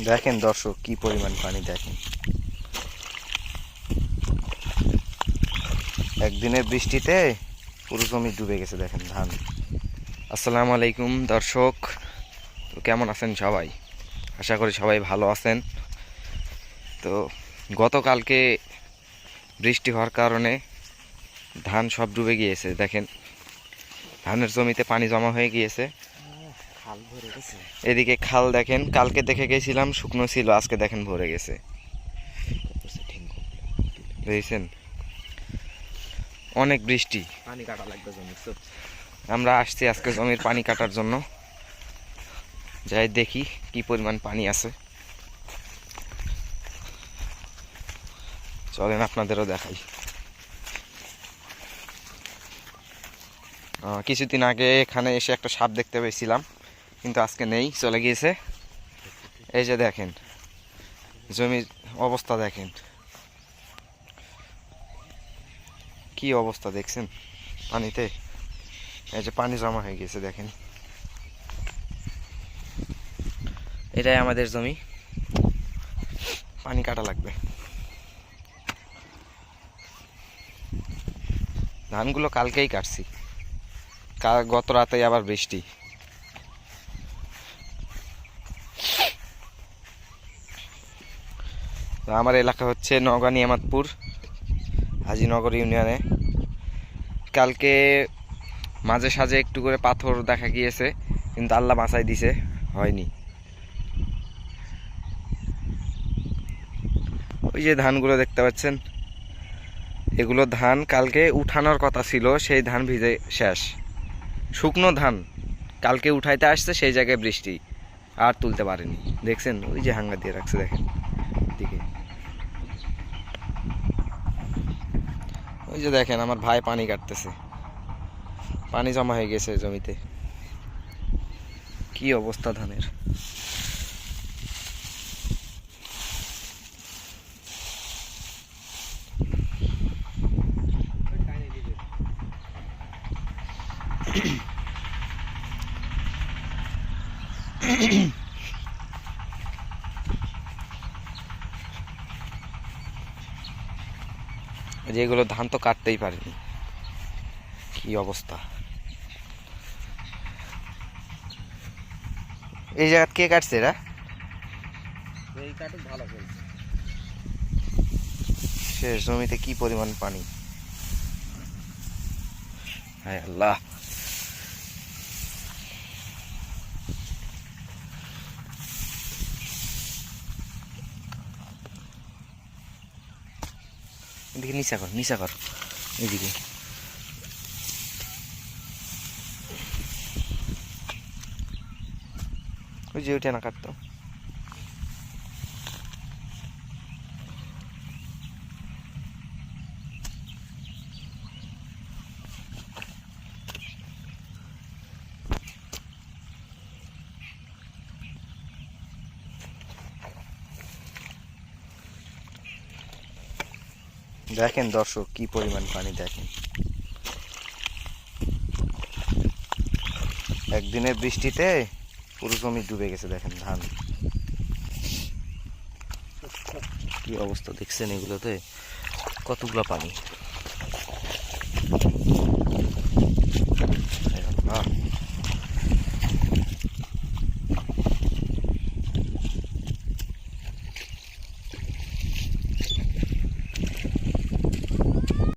দেখেন দর্শক কি পরিমাণ পানি দেখেন। একদিনের বৃষ্টিতে পুরো জমি ডুবে গেছে দেখেন ধান। আসসালামু আলাইকুম দর্শক, তো কেমন আছেন সবাই? আশা করি সবাই ভালো আছেন। তো গতকালকে বৃষ্টি হওয়ার কারণে ধান সব ডুবে গিয়েছে। দেখেন ধানের জমিতে পানি জমা হয়ে গিয়েছে। এদিকে খাল দেখেন, কালকে দেখে গেছিলাম শুকনো ছিল, আজকে দেখেন ভরে গেছে। বুঝেছেন, অনেক বৃষ্টি, পানি কাটা লাগবে জমি। আমরা আসছি আজকে জমির পানি কাটার জন্য। যাই দেখি কি পরিমাণ পানি আছে, চলেন আপনাদেরও দেখাই। কিছুদিন আগে এখানে এসে একটা সাপ দেখতে পেয়েছিলাম, কিন্তু আজকে নেই, চলে গিয়েছে। এই যে দেখেন জমির অবস্থা, দেখেন কি অবস্থা দেখছেন পানিতে। এই যে পানি জমা হয়ে গেছে দেখেন। এটাই আমাদের জমি, পানি কাটা লাগবে। ধানগুলো কালকেই কাটছি, গত রাতে আবার বৃষ্টি। তো আমার এলাকা হচ্ছে নওগাঁ নিয়ামতপুর হাজিনগর ইউনিয়নে। কালকে মাঝে সাঝে একটু করে পাথর দেখা গিয়েছে, কিন্তু আল্লাহ বাঁচাই দিছে, হয়নি। ওই যে ধানগুলো দেখতে পাচ্ছেন, এগুলো ধান কালকে উঠানোর কথা ছিল, সেই ধান ভিজে শেষ। শুকনো ধান কালকে উঠাইতে আসছে, সেই জায়গায় বৃষ্টি, আর তুলতে পারেনি। দেখছেন ওই যে হাঙ্গা দিয়ে রাখছে, দেখেন দিকে। ওই যে দেখেন আমার ভাই পানি কাটতেছে, পানি জমা হয়ে গেছে জমিতে। কি অবস্থা ধানের। যেগুলো ধান তো কাটতেই পারেনি, কি অবস্থা। এই জায়গা কে কাটছে এরা? এই কাটুক ভালো চলছে। সে জমিতে কি পরিমাণ পানি, হায় আল্লাহ। এদিকে নিচা কর, নিচা কর, এদিকে। ওই যে ওইটা না কাটতো। দেখেন দর্শক কি পরিমাণ পানি দেখেন। একদিনের বৃষ্টিতে পুরো জমি ডুবে গেছে দেখেন ধান। কি অবস্থা দেখছেন, এগুলোতে কতগুলো পানি।